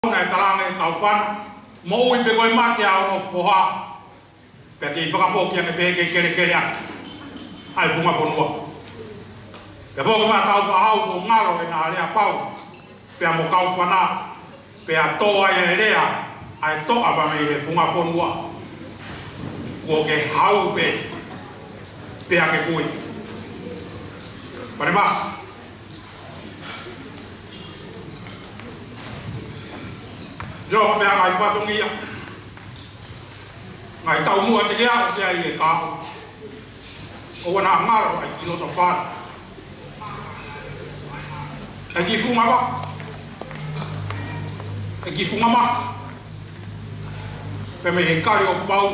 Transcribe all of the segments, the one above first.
Này talang kau fan mau ipe kau mat ya ono poha peki paka pok yang peki kere ai bunga ponwa ya pok ma kau pahau ko ngalo na ale pau pe mo kau fana pe ato ai elea ai to aba me he bunga ponwa ko ke hau pe ake kui pare ba yo pe ai pa tung ia ngai tau mua te kia te ai ka o wana ngaro ai kilo to fa ai ki funga ba ai ki funga ma pe me he kari o pau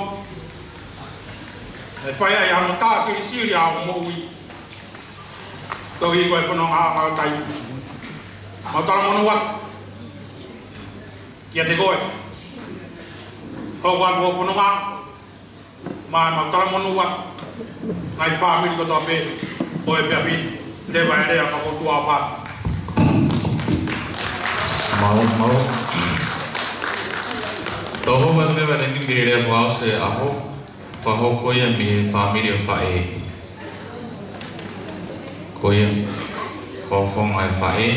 ai fa ai anu ta si ya mo wi to i ko fono ha tai ma ta mo no wa kia te goe ho wan ho pono nga ma tala monu wa ngai family ko to pe o e pe de ba de ka ko tua pa mau to ho man me ban ni de wa se a ho pa ho ko ye mi family fa e ko ye ko phong ai fa e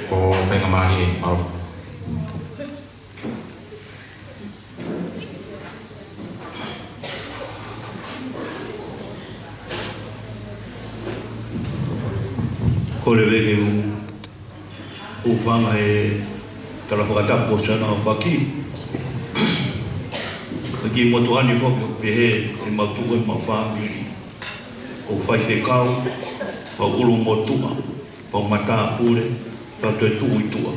ko pe ma ri au Kore vege u whanga e tala whakatapo sana o whaki. Ki motu ani whoki o pehe e mautu e mau whamiri. O whai whekau, pa ulu motua, pa mata pure, pa tue tuu i tua.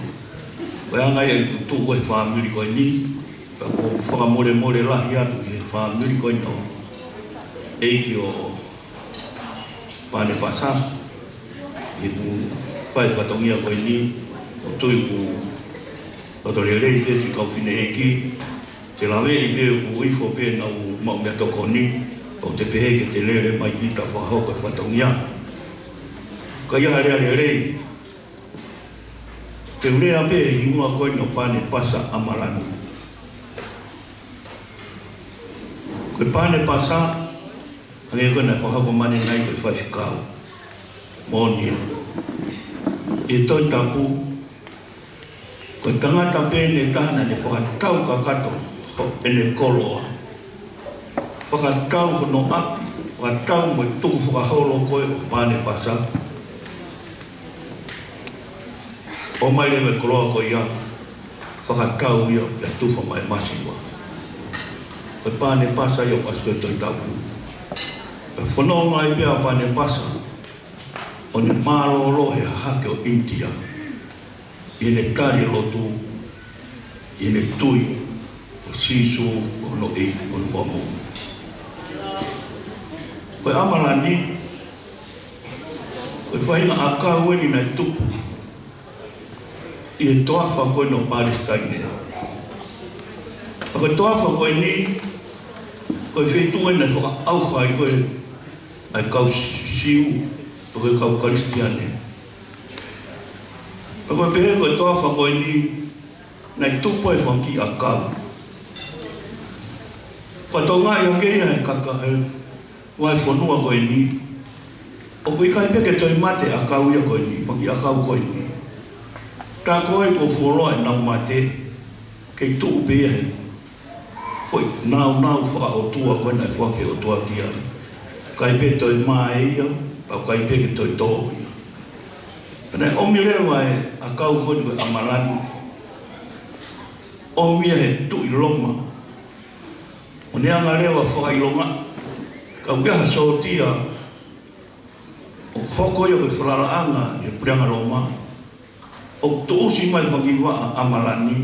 Wai anga e tuu e whamiri koe ni, pa ko whakamore more lahi atu e whamiri koe no. Eiki o pane pasa. Ibu fai fatongia koe ni o tui ku o to le rei pe si kau fine eki te lawe i pe ku ifo pe na u mau mea toko ni o te pehe ke te lere mai ki ta whahau koe fatongia ka ia rea le rei te urea pe i mua koe no pane pasa amalani koe pane pasa ange koe na whahau ko mane ngai koe whaifikau Monia e toi tapu ko tangata pe ne tana ne whakatau ka kato e ne koloa whakatau ko no api whakatau mo tuku whakaholo koe o pane pasa o mai lewe koloa ko ia whakatau ia te tufa mai masiwa ko pane pasa ia pasto toi tapu e whanau ngai pia pane pasa o ne mālolo he hake o India i ne tari lotu i ne tui o sisu o no e o no whamu koe amalani koe whainga a kāweni na tupu i e toafa koe no Palestine a koe toafa koe ni koe whetue na whaka aukai koe ai kau siu o koe kau karistiane. A koe pehe koe toa whakoe ni nai tupo e whanki a kau. Koe tau ngai a kei hai kaka e wai whanua koe ni. O koe kai peke toi mate a kau ia koe ni, whanki a kau koe ni. Tā koe ko wholoa e nau mate kei tuu pēhe. Foi nau whaka o tua koe nai whake o tua kia. Kai pe toi maa e ia, pau kai peke toi tō ia. Pene omi lewa e a kau koni koe amalani. Omi e tu i longa. O ne anga lewa whaka i longa. Kau keha sotia o hoko ia koe whalaraanga e prianga roma. O tu usi mai whakiwa amalani.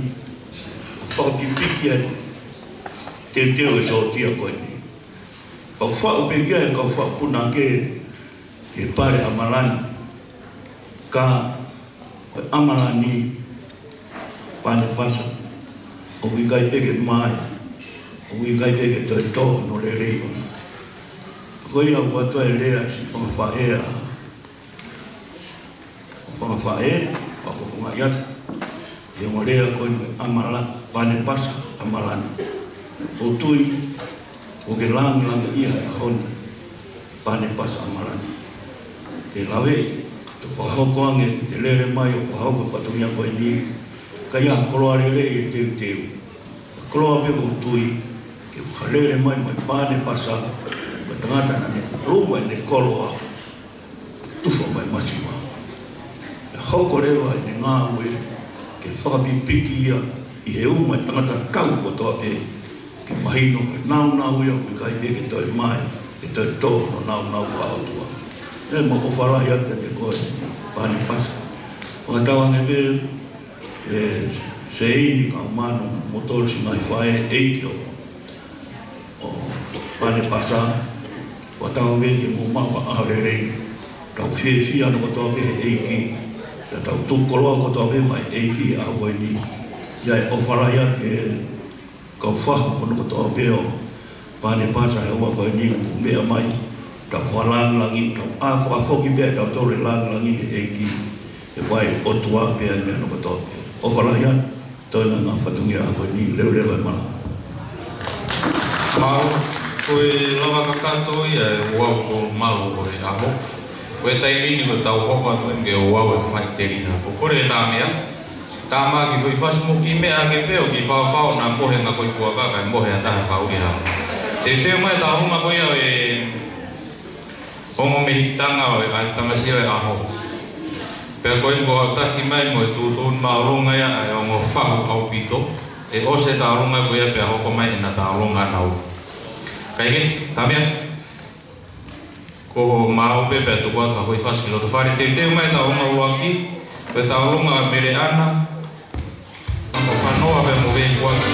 Whakipiki e te teo e sotia koe ni. Pau whau pekia e kau whau puna ke e pare amalani ka amalani pane pasa o wikai peke mai o wikai peke toi tō no le rei ko ia kua toi rea si whangawhaea whako whanga iata e morea koe amala, pane pasa amalana. O tui, o ke langa ia e honi, pane pasa amalana. Te lawe, te whahoko ange, te lere mai o whahoko whatungia koe ni, ka ia koloa rere e teu teu. Koloa pe o tui, ke whalere mai mai pane pasa, ka tangata na ne ruma ne koloa, tufa mai masima. E hoko rewa e ne ngā ue, ke whakapipiki ia, i he uma e tangata kau ko toa pe, ke mahino, ke nau ia, ke kai pe ke toi mai, ke toi tō no nau whaotua. E mo o wharahi ata te koe, pane pasa. Whakatawa nge vere, se eini ka umano, motori si mai whae, eiki o pane pasa, whakatawa vere, mo mawa aharerei, tau whia no kotoa pe eiki, ka tau tukoloa kotoa pe mai eiki a hua ni, iai o wharahi ata kau whahu kono kotoa pe o pane pasa e hua koe ni, mea mai, tau whalangi, tau whafoki pia, tau tore langi e eiki, e wai o tua pia mea no kotoa pe. O wharahi ata, toi ngā whatungia a koe ni, leo e mana. Mau, koe lawa kakato ia e uau ko mau o e aho. Koe tai rini ko tau hoka koe me o uau e whai te rina. Ko kore e tā mea, tā maa ki koi whasmo ki mea ke peo ki whao nā mohe ngā koi kua kaka e mohe a taha kauri hao. Te teo mai tā hunga koe au e hongo me hitanga o e kai tamasio e aho. Pea koe ko au taki mai mo e tūtūn maa runga ia e o ngō whahu au pito. E ose tā runga koe ia pea hoko mai ina tā runga nau. Kai ke, tā mea, ko maa upe pea tuku atu ka koi whaskilo. Tu whare te teo mai tā runga uaki, koe tā runga mere ana, o whanoa pea mo vei uaki.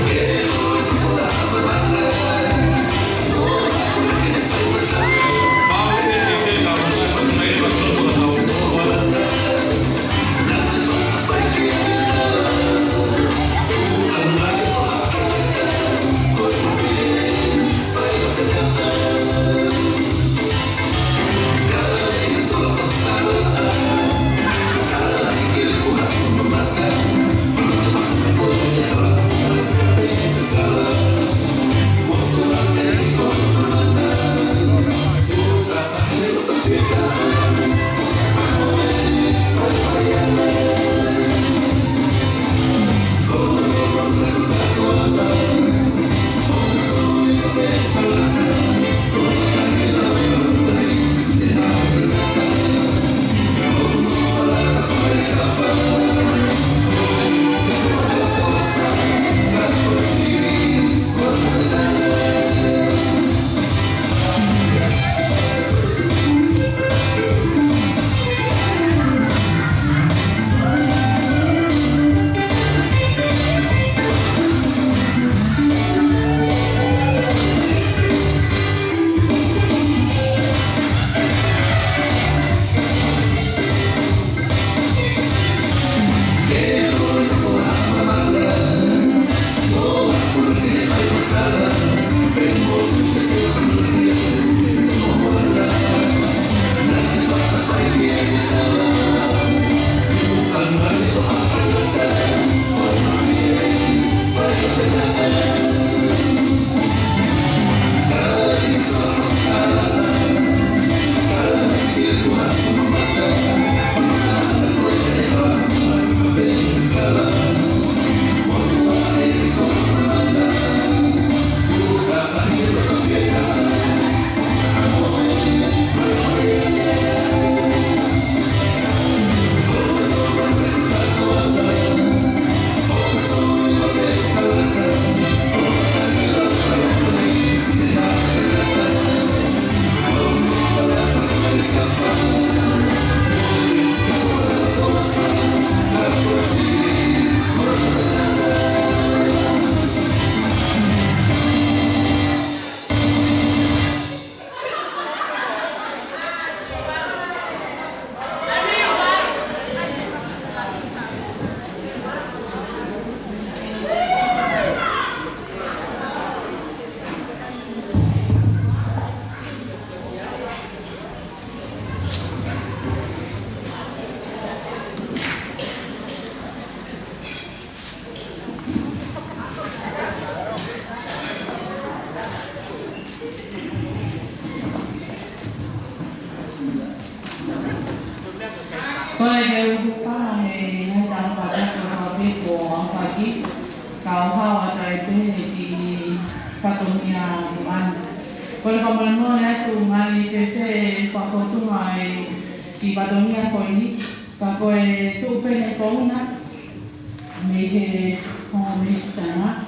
Yeah. Kole ke upa he na tang pada ko ke ko ang pagi kau hawa tai pe di patomia tuan. Kole pamano ya tu ngali pe pe fa ko tu mai di patomia ko ini ka ko tu pe ko na me he ko me tana.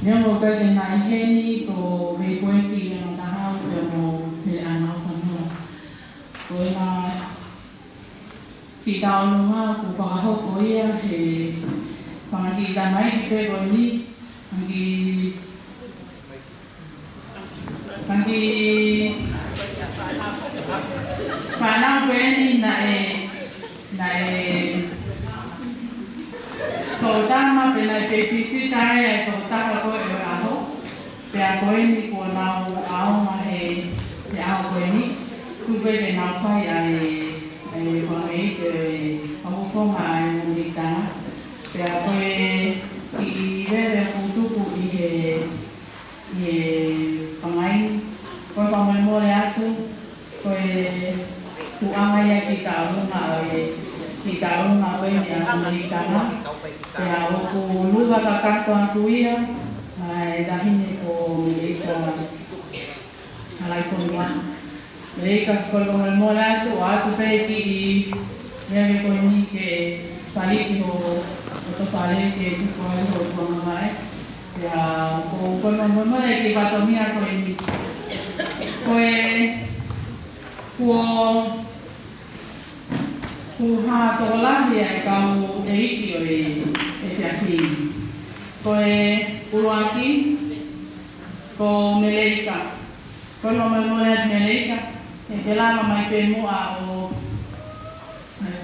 Dia mo ka ke na he ni ko me ko ti na ta ha ko mo he ana fa no. Ko na thì tao luôn á cũng phải học với thì còn thì ta mấy cái rồi đi còn thì khả năng quen đi này tổ ta mà bên này về PC tai tổ ta có coi ở áo về coi đi của nào áo mà thì áo coi đi cứ về nào phải còn ấy ông phong mai một đi cá thì tôi đi về phụ tu phụ đi còn anh coi còn mình mua lá tu tôi phụ ăn ai thì tạo luôn mà với nhà mình đi cá thì ông lúc vào các toàn túi á đã hình như cô đi còn lại còn quá Jadi kalau mula tu aku pergi di yang aku ni ke balik ho atau balik ke tu kalau ho mana ya kalau mula ke batomi aku ini ku ha tolah dia kau eiti fiaki uruaki ko Meleka kalau mula Meleka que lava mai pe mo a o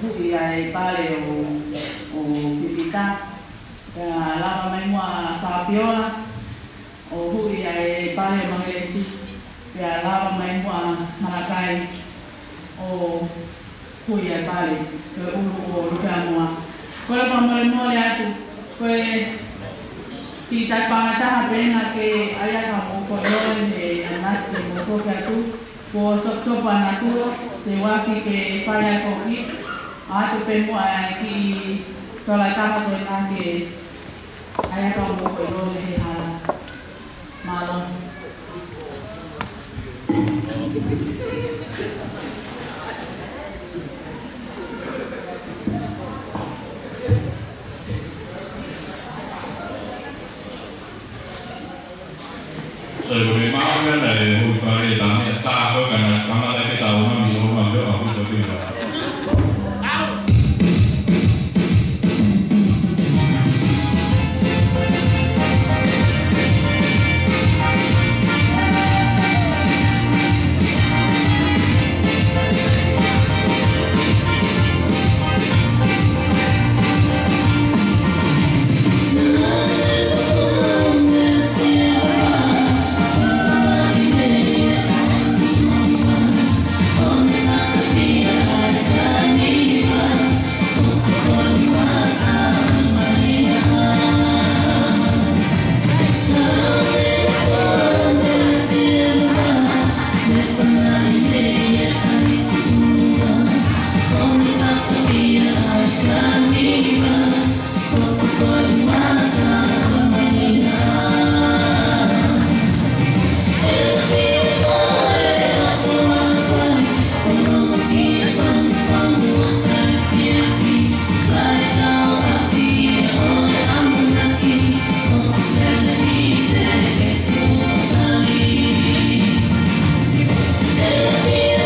hui ai pare o pipita lava mai mo a Fabiola o hui ai pare mangelesi ya lava mai mo a Marakai o hui ai pare o lupa mo ko pa mo ya tu ko kita pangata pena ke aya ka mo ko de anak de mo ko tu po sopa na tu te waki ke whaya koki atu pe mua ki tola taha to na ke aya ka mo ko ro le hala malo Rồi máu cái này hụt vào thì làm hiện xa hơn cả cắm vào cái tàu nó bị không làm được ở khu vực này. Yeah.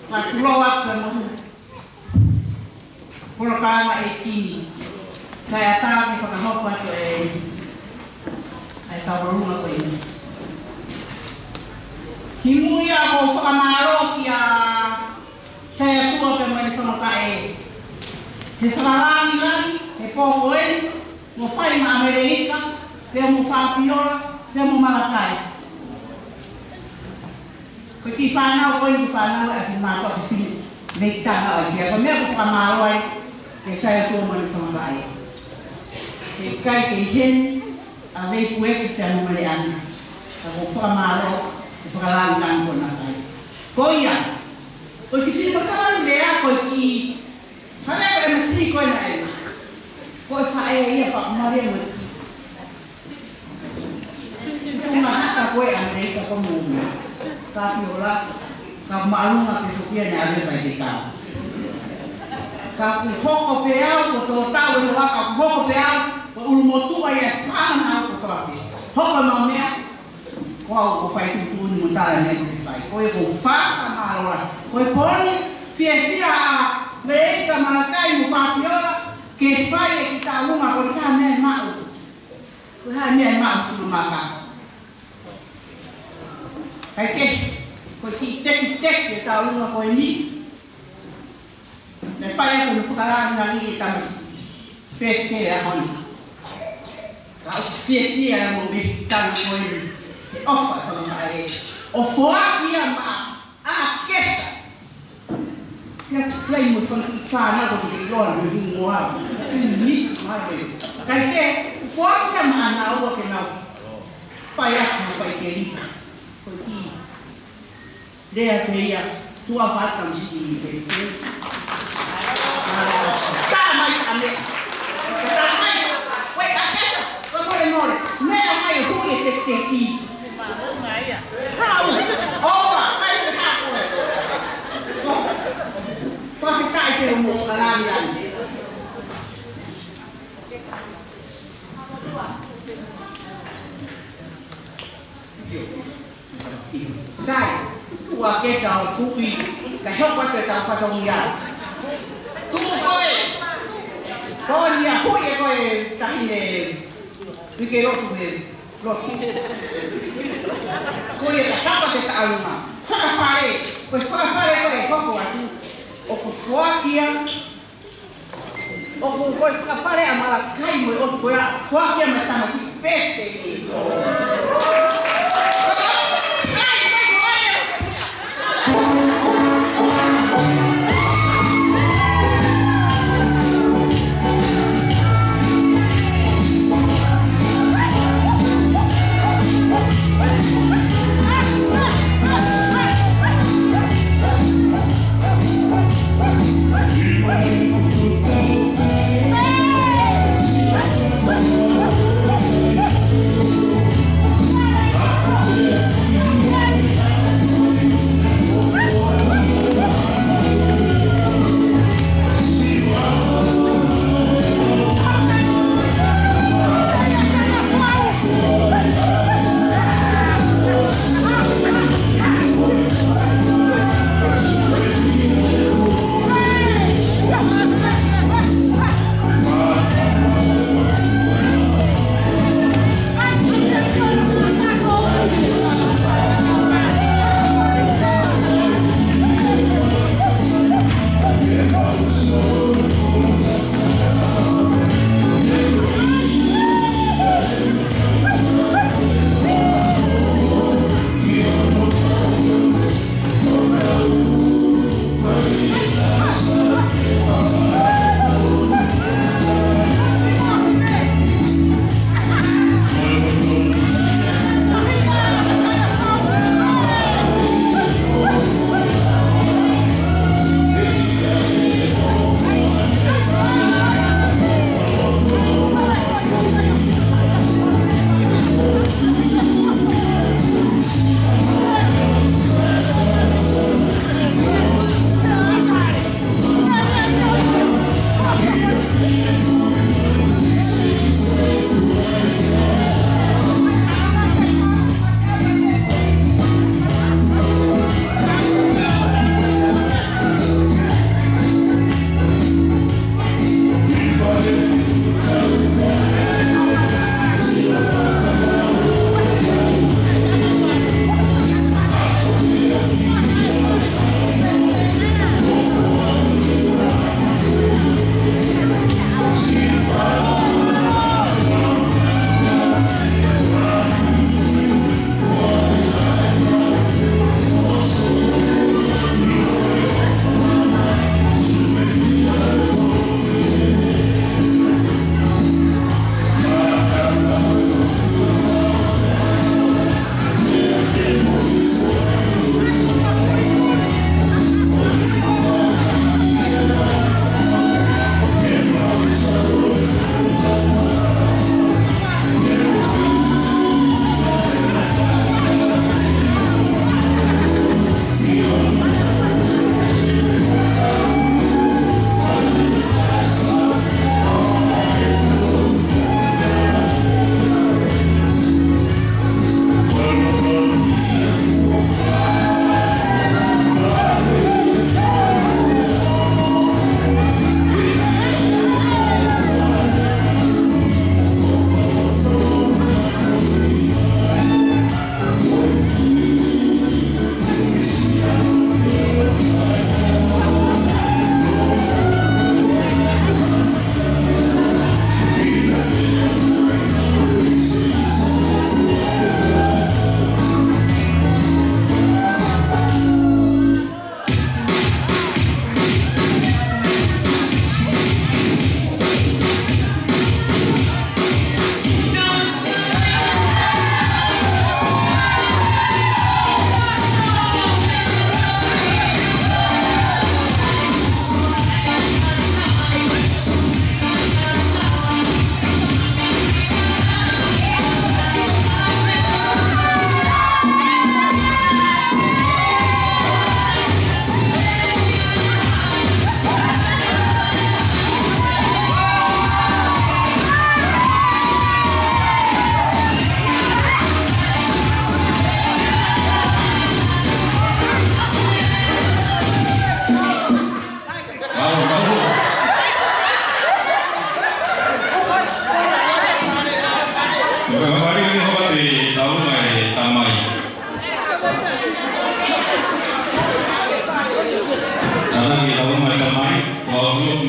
Kuloa ke mahu. Purokama kini. Kaya tahu whakahopa to ai tawarunga ko ini. Himuia ko whakamaro ki a saya tua pe mai whamakae. He whakarangi lani, he pōko mo whai ma Amerika, pe mo whapiola, pe mo Malakai. Ko ki whanau koe ki whanau a ki mātua ki whini nei tāna o sia. Ko mea ko whakamaro ai, ke saya tua mai whamakae. Ke kai ke hen, a vei kue ki te anu mai ana. Ka ko whakamaro, ke whakarangi lani ko nā kai. Ko ia, ko ki whini makarani lea, ko ki hale ko e masiri koe na ema. Ko e whae ia pa maria mo ki. Tuma haka koe a Amerika ko mōmia. Ka piola, ka maalunga pe sopia ne ave vai te kau. Ka ku hoko pe au, ko tō tau e waka ku hoko pe au, ko ulumotua ia whana au ko tō ake. Hoko no mea, ko au ko whai tutuni mo tāra ne ko te whai. Ko e ko whaka maloa. Ko e poni, fia Mereka Malakai mo whapiola, ke whai e ki tā lunga ko tā mea mau. Ko tā mea mau suru maka. Kai ke, ko ki teki e tā lunga ko e ni. Me whai ako ni whakaranga ni e tamasi. Pēske e ahoni. Ka o whieti e mo me tāna ko e ni. Ke ofa kono mai e. O whoaki a maa, a kesa. Kai mo whana ko ki loa ni ringo au. Nisi mai e. Kai ke, whoaki a maa na ua ke nau. Whai ako whai ke rika. Ko ki. Rea pe ia, tua whata misi i pe. Tā mai a mea. Tā mai, wei a kesa, ko more more. Mea mai hui e te ki. Hau, oa, kai te hako e. Whakitai te o mo karani ani. Sai, tua kesa o kuki, ka hoko te tau whatongi au. Tuku koe! Koe a hui e koe tahine, wike rotu me rotu. Koe ka kapa te tauruma. Whakawhare, koe whakawhare koe koko atu. O ko whakia, o ko koe whakawhare a Malakai mo o koe whakia ma tamasi pete i.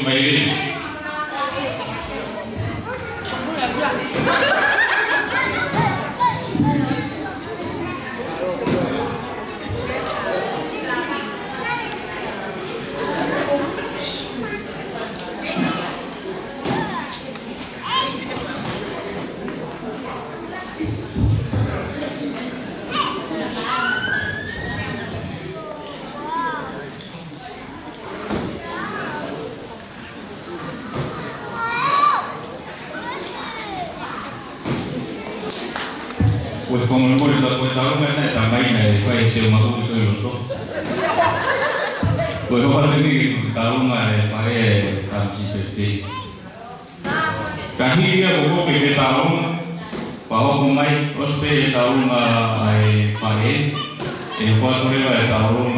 mai. Pues como no puedo contar una también fue el tema que yo lo pues ahora que cada una pague también kahit dia buku ke tahun bahwa pemain prospek tahun pakai buat mereka tahun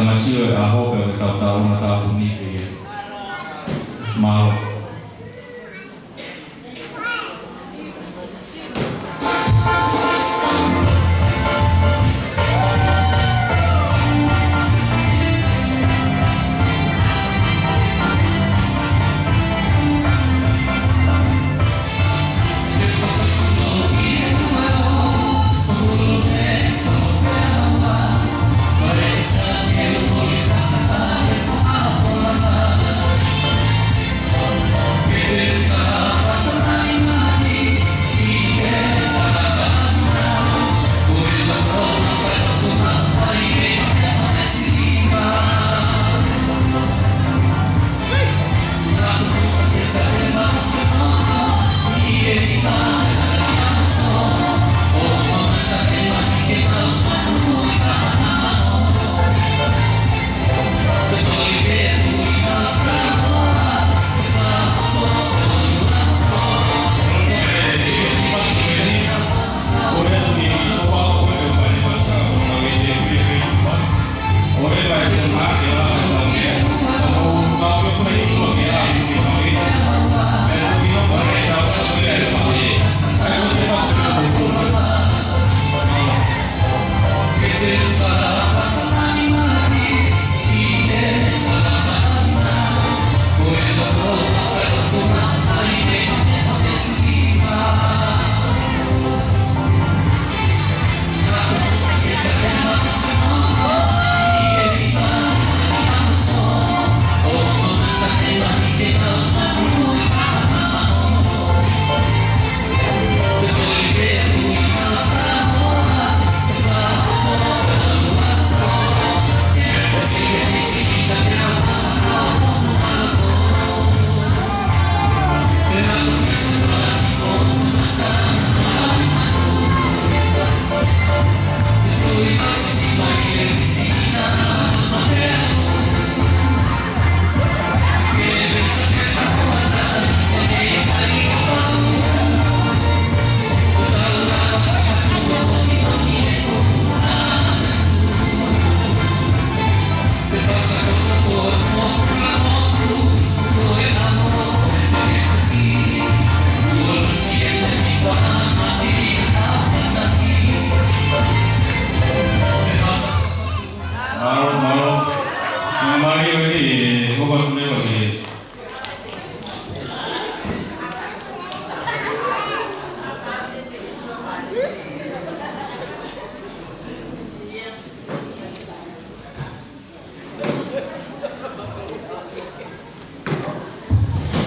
masih ahok ke tahun ini mau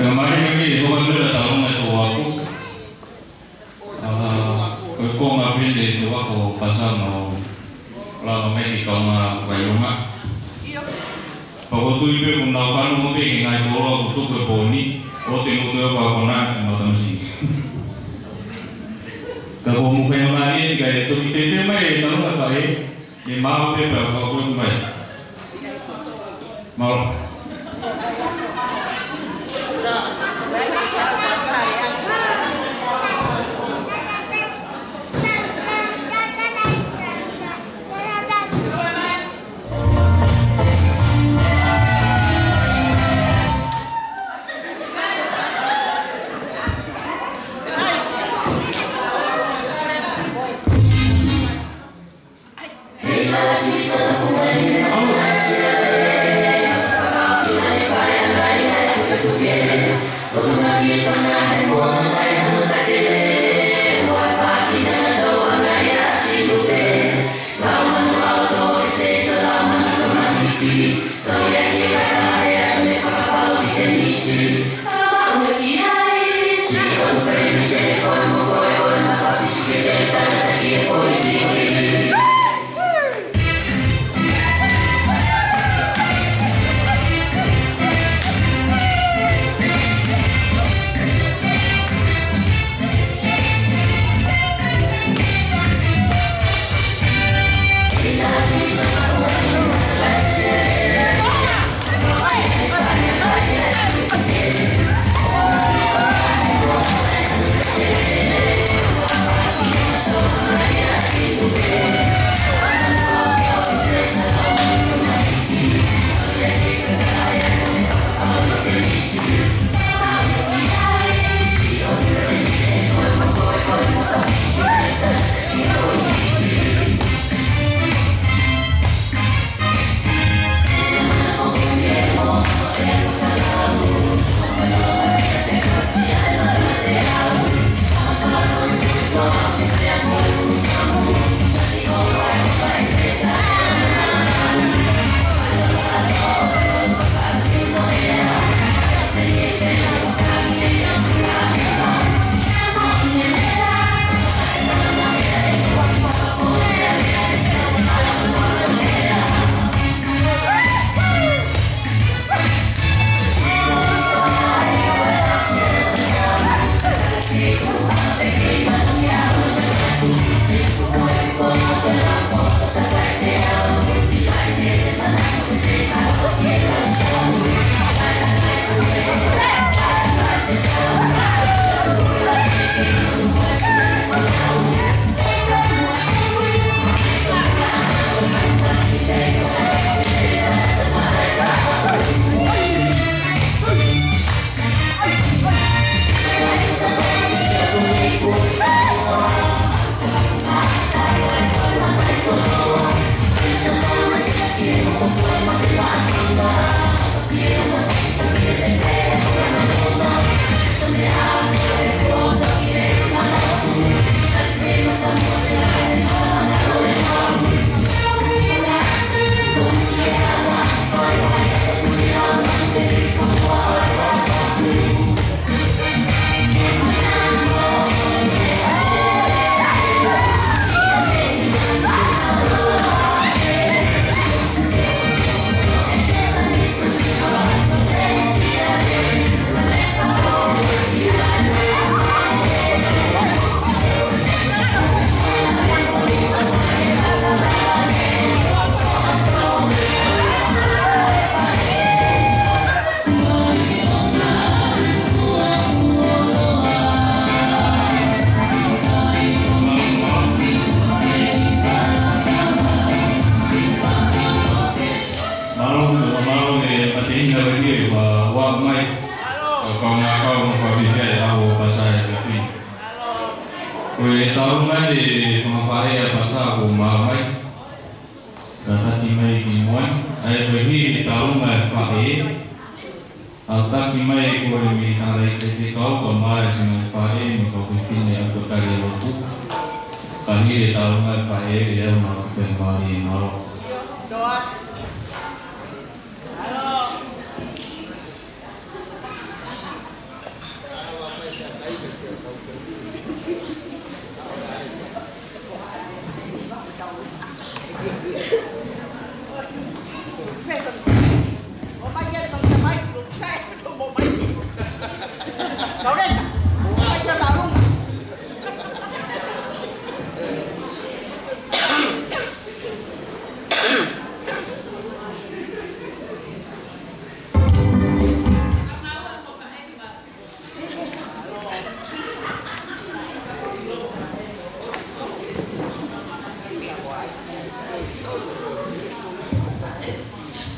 kemarin ini bukan beda tahun itu aku kau ngambil itu aku pasang mau lalu mereka kau rumah aku tuh ibu menawarkan mungkin ngai bola untuk berboni temu tu apa nak nonton sih kalau mungkin lagi gaya itu kita mai tahu apa ni mau berapa aku mai mau Hey,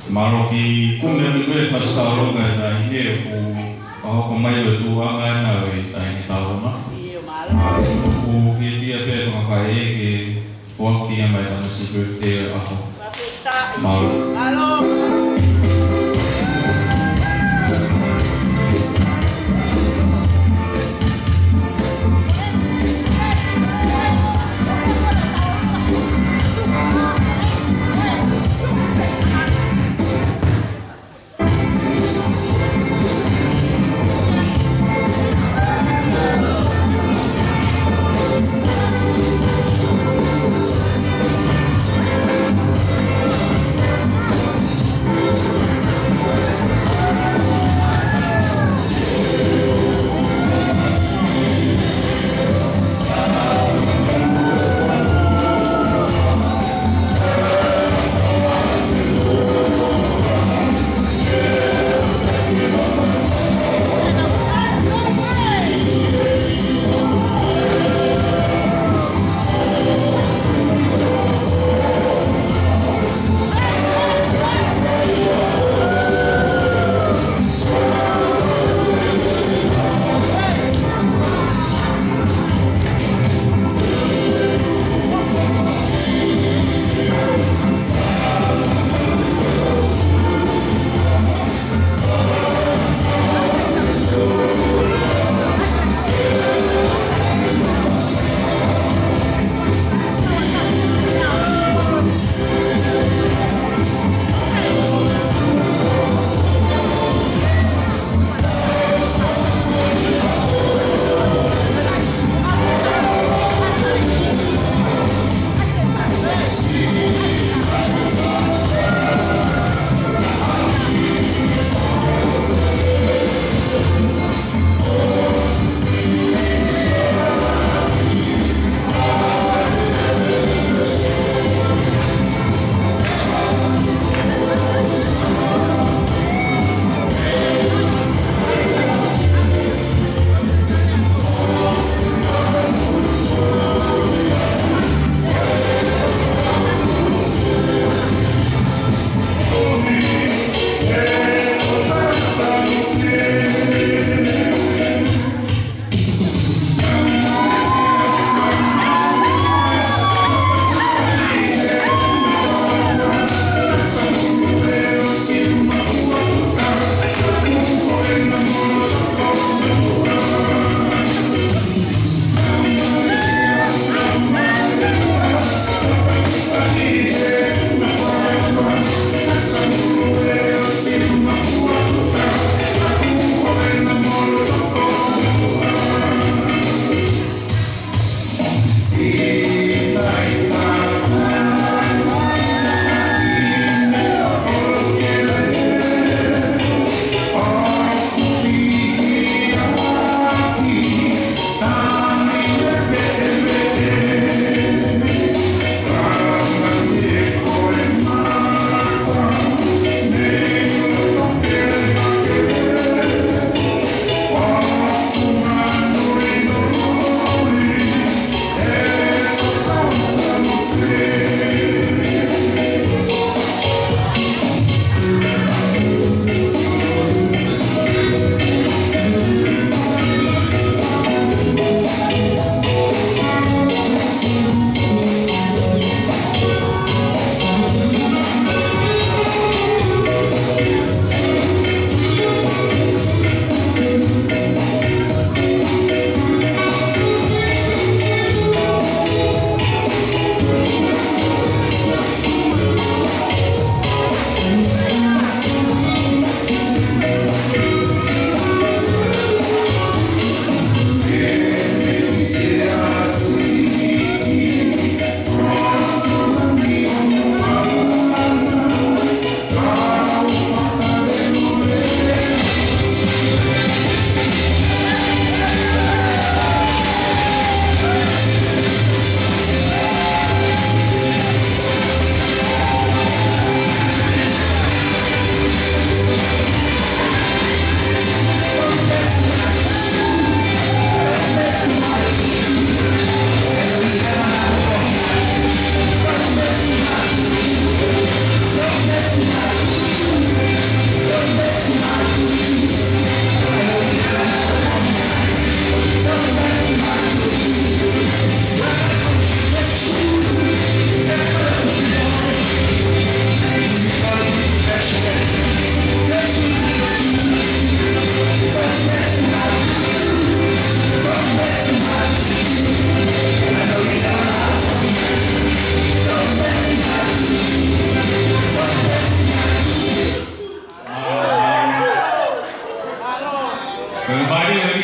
Maroki kumel ke pasal ke dah ini aku kemai betul angan nawi tadi tahu mah. Aku dia pe mengakai ke waktu yang baik dalam seperti aku. Malu.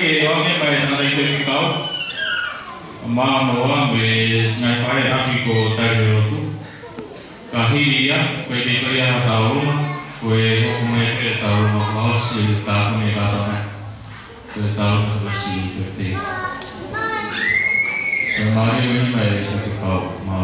ke ame pai na dai ke kau. Ma no ame ngai pare api ko tai rotu. Kahiria ko ke toria tauruma ko e ho me ke tauruma ko si ta ko me ka ta. Ko tauruma ko si ko te. Ko mai ni mai ke kau ma.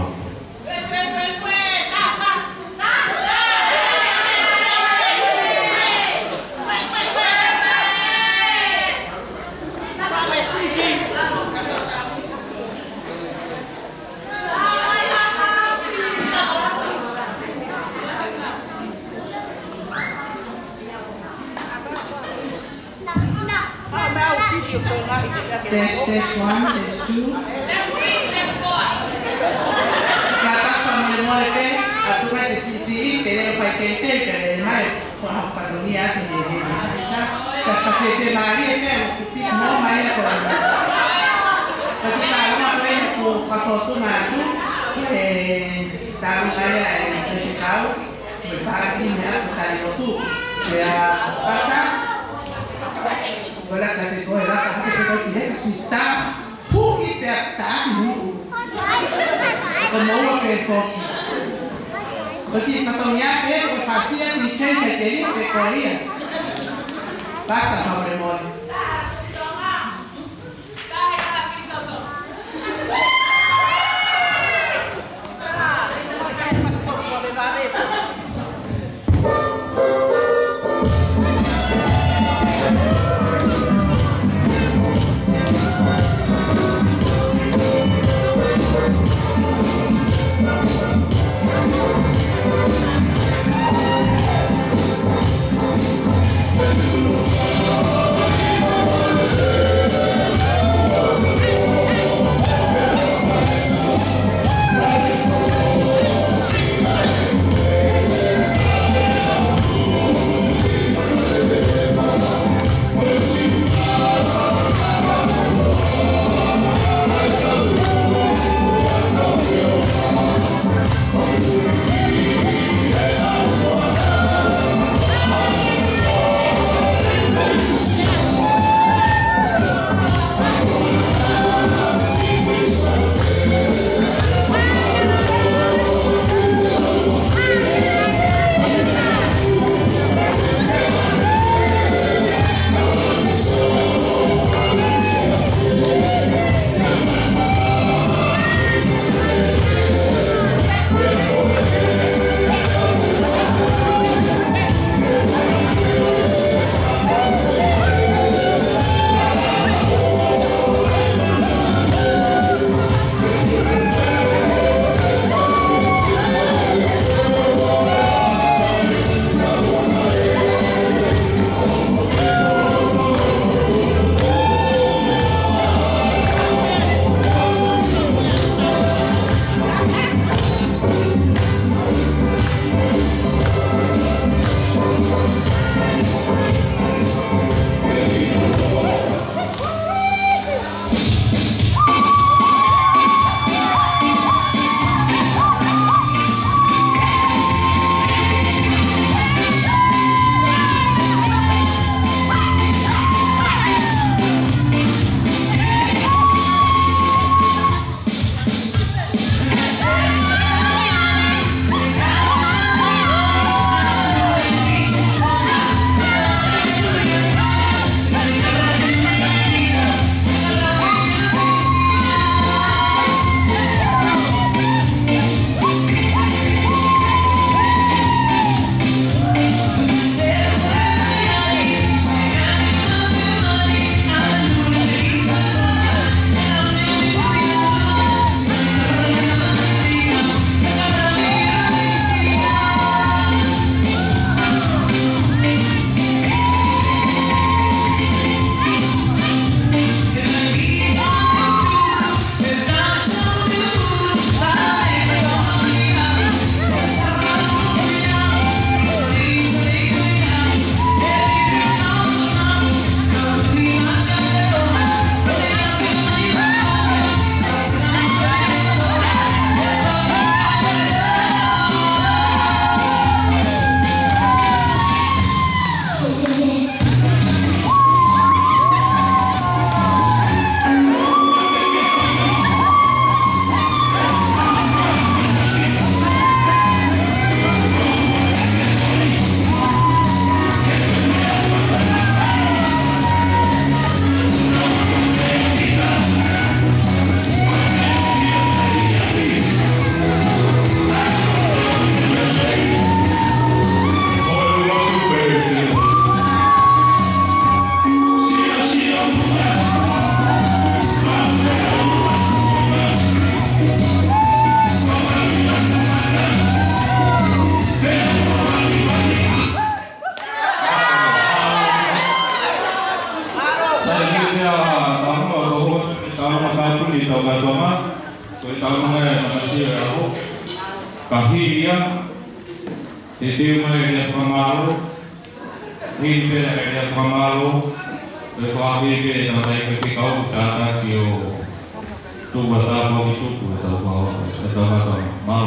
Test 1, test 2. Kata kami semua ke, aku mai sisi kene fai kente kene mai, soal padunia tu ni. Kata kete mari ke, sisi mau mai aku. Tapi kalau mau aku foto tu maju, tahu saya ini tahu, berpagi ni aku tadi tu, ya pasal. Agora que ficou lá, que ficou aqui, que se está apertado, como o que foi. Porque para tomar pego, fazia assim, tinha que corria. Passa sobre mole. lo ka toma ko ta ma na si aho kahia te te mai le famalo ni pe le famalo le fabi ke na mai ke ka u ta ta ki o tu ba ta mo ki tu ta ba ta ma ta ma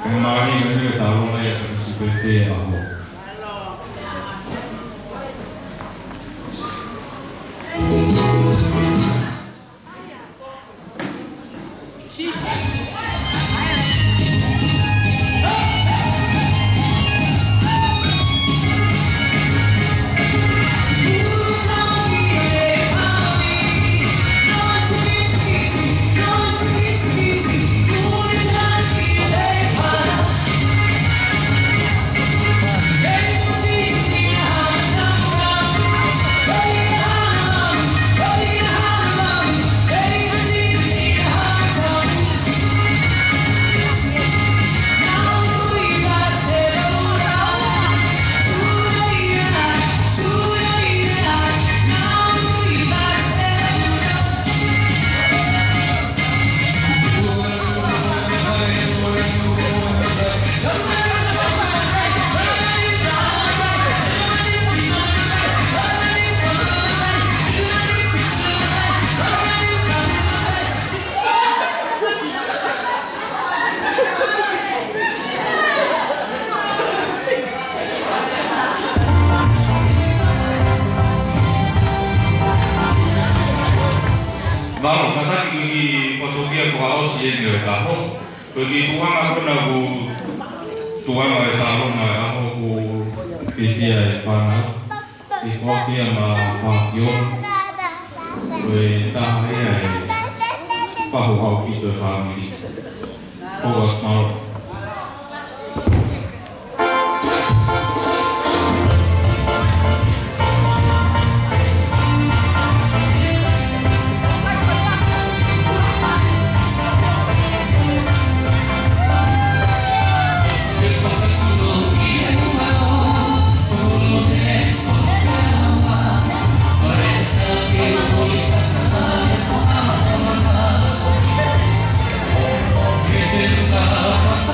ke ma ni me ta lo mai si pe te aho Vamos, kata ki fotokia ko ao si en le taho. Ko ki tuanga ko na ku tuanga e taho na amo ku fisia e pana. Ki fokia ma fakio. Ko e taho e pahu au ki to family. Ko ma Kita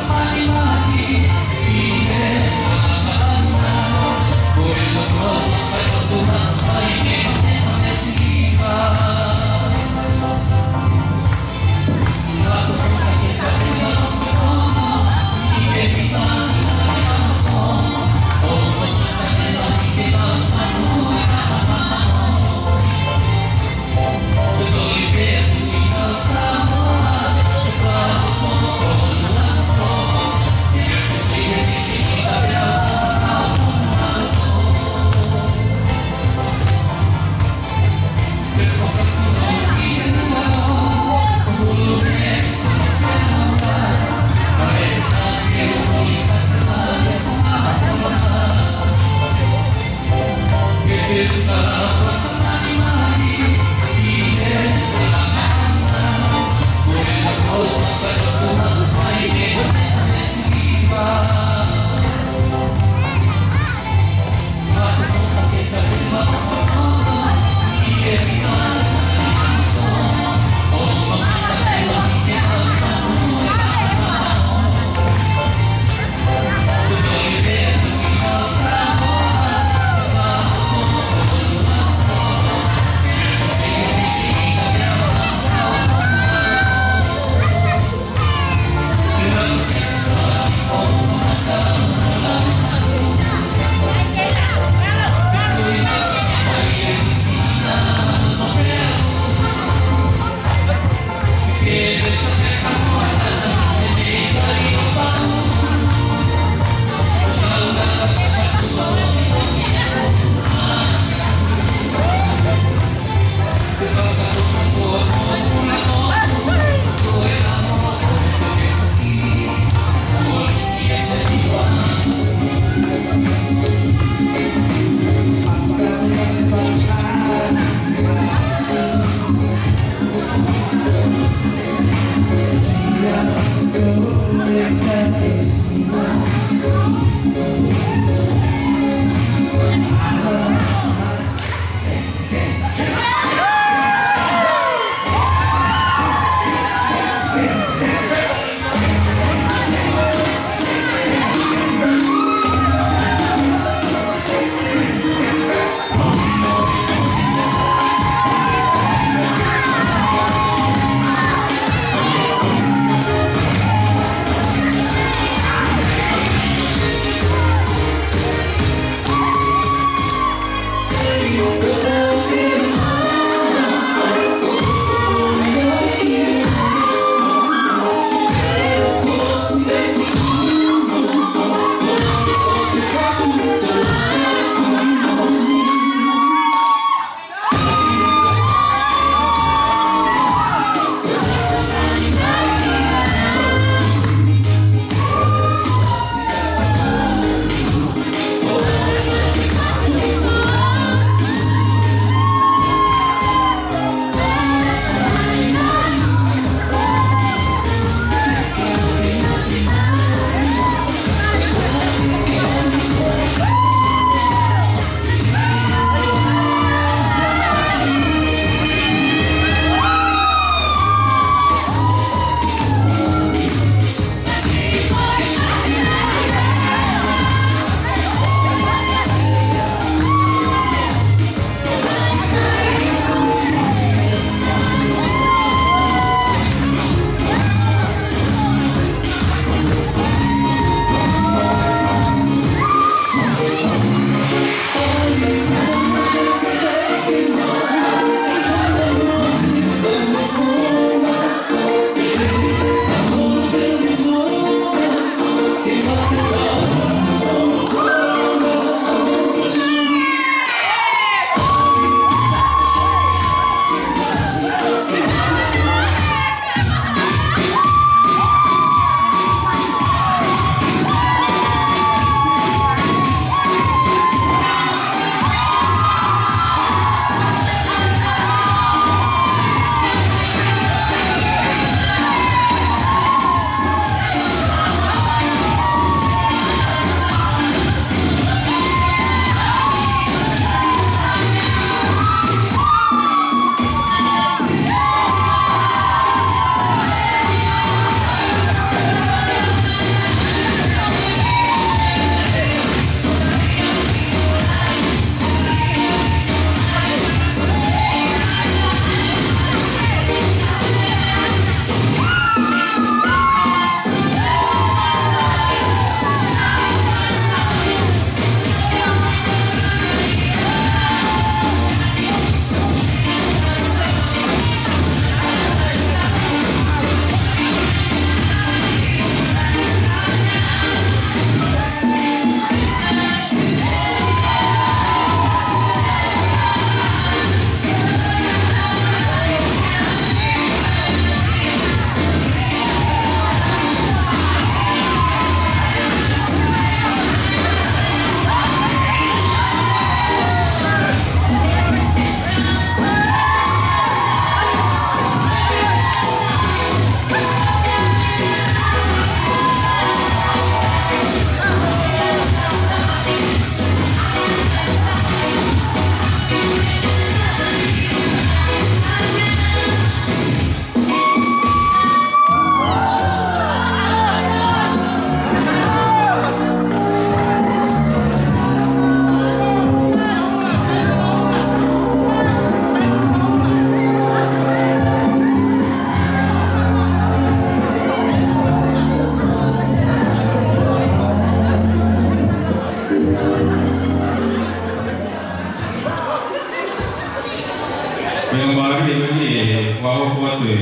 Mario ini mau buat tu,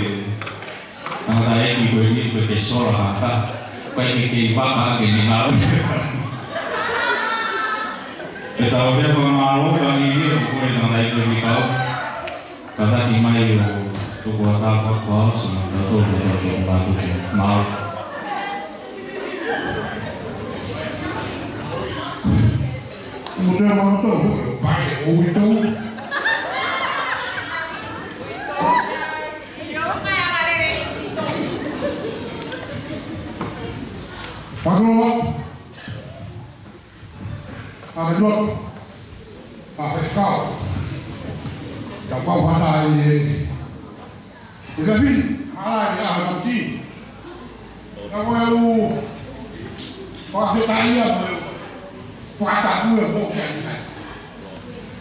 ada yang ini ke sekolah apa, pergi ke bapak ini malu. Kita udah pengalaman kali ini, boleh nanti pergi kau, kata Imai tu buat apa kau semua tu boleh bantu mau. Mudah bantu, baik, itu. Pagod, pagod, pakiskaw, kapag hatay Igabin, halay ahlam si. Kalau waktu tanya, pakat gue bukan.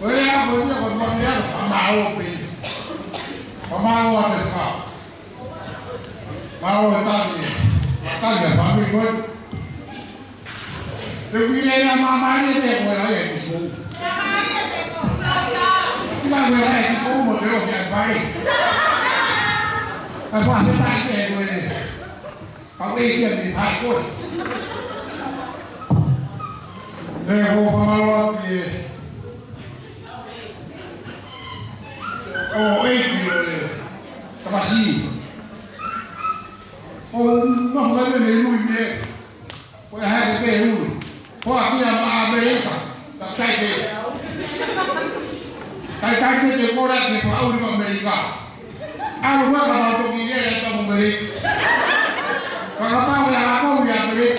Boleh dia pemalu pi, pemalu ada sah. Malu tadi kami gue. Lebih dari mama ni dia boleh lagi tu. Kita boleh lagi tu, boleh orang baik. Apa kita tak boleh. Kau ini di Thailand. Lego pemalu ni. Oh, ini termasih. Oh, nak lagi ni ni. Boleh ada ni. Kau aku yang Amerika, tak kaya dia. Kaya dia korang ni tahu di Amerika. Aku buat apa tu dia yang tahu Amerika. Kalau tahu yang aku yang Amerika,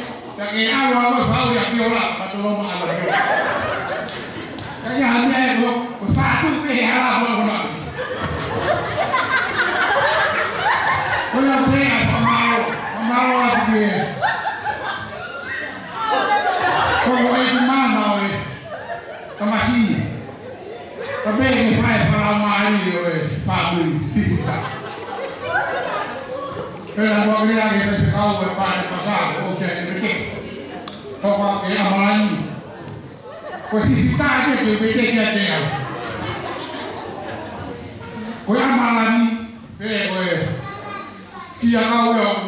yang aku tahu yang Biola, atau orang Amerika. Kaya hanya itu satu pihak orang. Kau yang saya pemalu lagi. Kau itu mana weh? Masih. Tapi ini saya pengalaman ini weh, pabrik kita. Kalau bagi lagi saya tahu berapa pasal, oke ini. Kau pakai amalan ini. Posisi kita aja tu beda dia. Kau amalan ini, weh. Siapa kau yang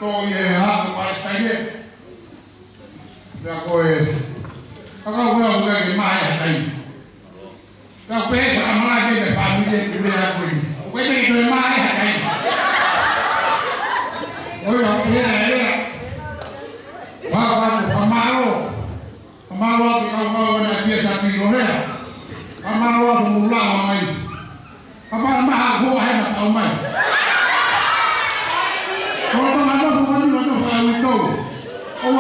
kau yang hak kepada saya? Aku bukan maya tadi. Kau pergi amalan dia family dia aku ini. Kau pergi maya tadi. Oh ya, dia. Wah, pemalu kita nak biasa pilih. Pemalu mula mai. Apa aku ayah tahu mai. Kalau pemalu bukan itu. Oh,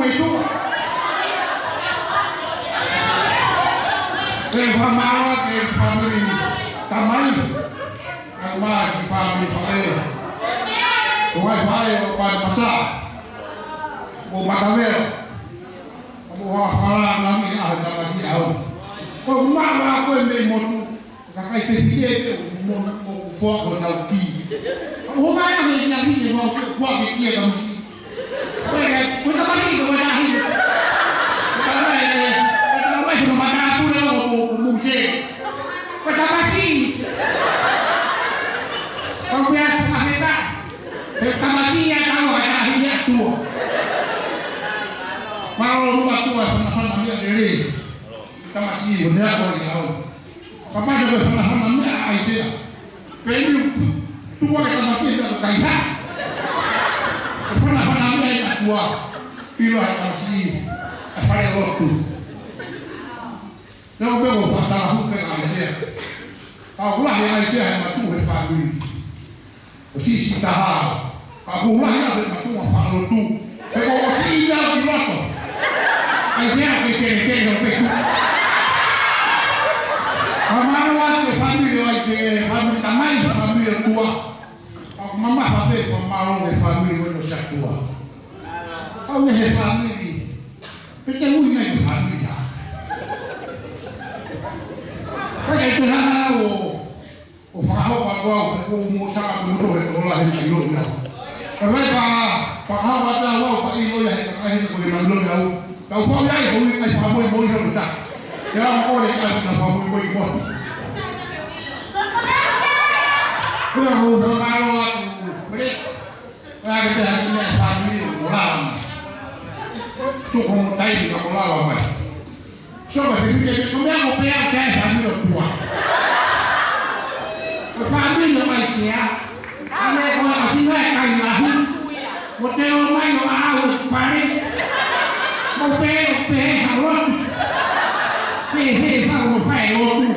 itu. Pemalu family tamai. Family saya. Saya pada masa. Matamel. Falar lagi ada lagi awak. Kau mana aku yang mau kakak sedikit mau buat orang lagi. Kau mana yang ini mau buat dia kamu sih. Kita masih kau dah ini. Kita masih cuma aku dah mungkin. Kita masih. Kau biar kita. Kita masih yang tahu ada akhirnya tu. Kalau lupa tua sama-sama dia diri, kita masih berniat bagi tahu. Kapan juga sama-sama dia Aisyah. Kalau tua kita masih ada kaitan. Sama-sama dia yang tua, pilih kita masih ada waktu. Kalau begitu fatal hukum Aisyah. Kalau lah yang Aisyah yang matu berfaham. Posisi tahap. Kalau lah yang matu berfaham tu. Kalau posisi dia berlaku. Aisyah bisa lebih. Pemalu ke family Aisyah, family tamai, family tua. Mama sampai pemalu ke family manusia tua. Kau ni family, kita mungkin family dah. Kaya itu lah, faham bahawa musa mudah itu lah yang ilmu dah. Kerana faham bahawa ilmu yang boleh mandul. Kau faham ya, boleh faham boleh tak? Jangan kau ni kan faham boleh. Kuya ko sa malo ako. Balik. Kaya kita niya sa amin mula. Tukong tayo di ka mula ba? So kasi hindi ko mo kaya saya sa amin tua. Kami lo ay siya. Ane ko kasi na kay lahin. Hotel may no awit pare. Mo pe haron. Pe sa mo fai lo tu.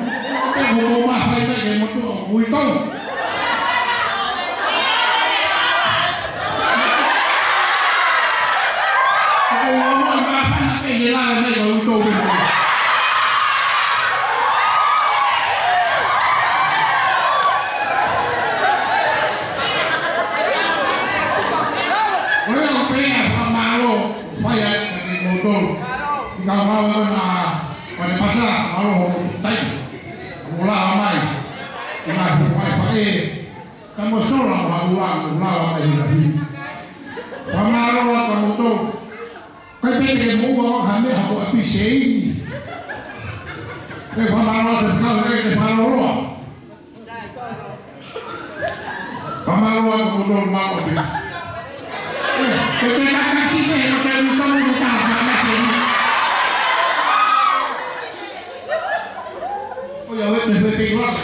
Pe mo ma fai ta ke mo tu ui tong. Kamu seorang ulang lagi. Pamalo kamu tu, kau pergi muka kami aku api sih. Kau pamalo terkau kau pamalo. Pamalo kamu tu mau api. Terima kasih saya kamu kamu kita sama sini. Oh ya, betul betul.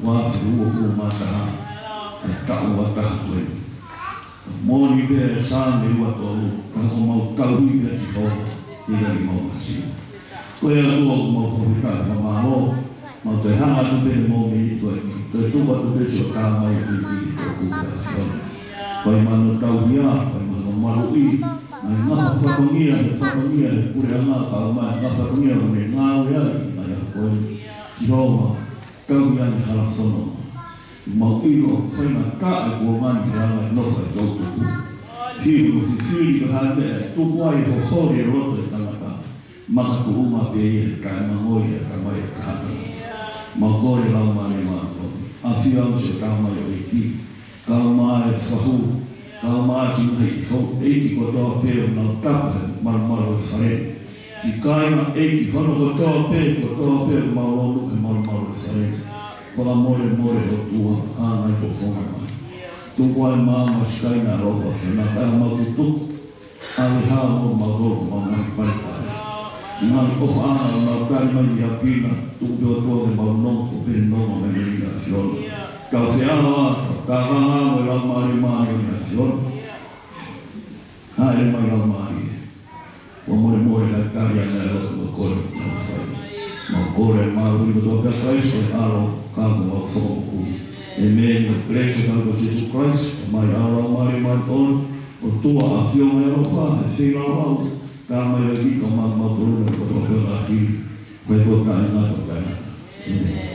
wa fu fu mata ta wa ta we mo ni be sa ni wa to ka ko mau ta wi be si ko ni ga mo si ko ya ko mo fu ka ma ho ma te ha tu be mo mi to tu wa tu be so ka mai ni ti ko ka so ko ma no ta wi ya ko ma ru i na sa ko ni pu ra na ka ma na sa ko ni me na ya na ya ko yo ka wi ya ni hala so no mau ino foi na ka ko man ya no sa to tu fiu si ko ha de tu wai ho ho re ro de ta ka ma ka ku ma pe ka ma ho ya ka ma ya ka ma ko re la ma le ma ko a fi a se ka ma yo ki ka ma e fa hu ka ma si he ho e ki ko to pe na ta ma ma ro sa re si ka ma e ki ko no to pe ma lo lu ma ro sa re por amor do tua ana e fofona tu qual mama skai na rofa na ta ma tu ali ha mo ma do ma na fai na ko ana na ta ma ya pina tu do de ma non so per no ma ni na fior ka se ana ta ma mo la ma na fior ha le ma ya ma o mo la ta ya na ro ko na fai ma ko le ma ru do ka Cristo alo kamu mau foku. Amen. Grace of God Jesus Christ, my Allah, my God, o tua afiong e rofa, e whira rau, ka mai raki ka ma ma puru, ko to pe la ki, ko to ka na to ka na. Amen.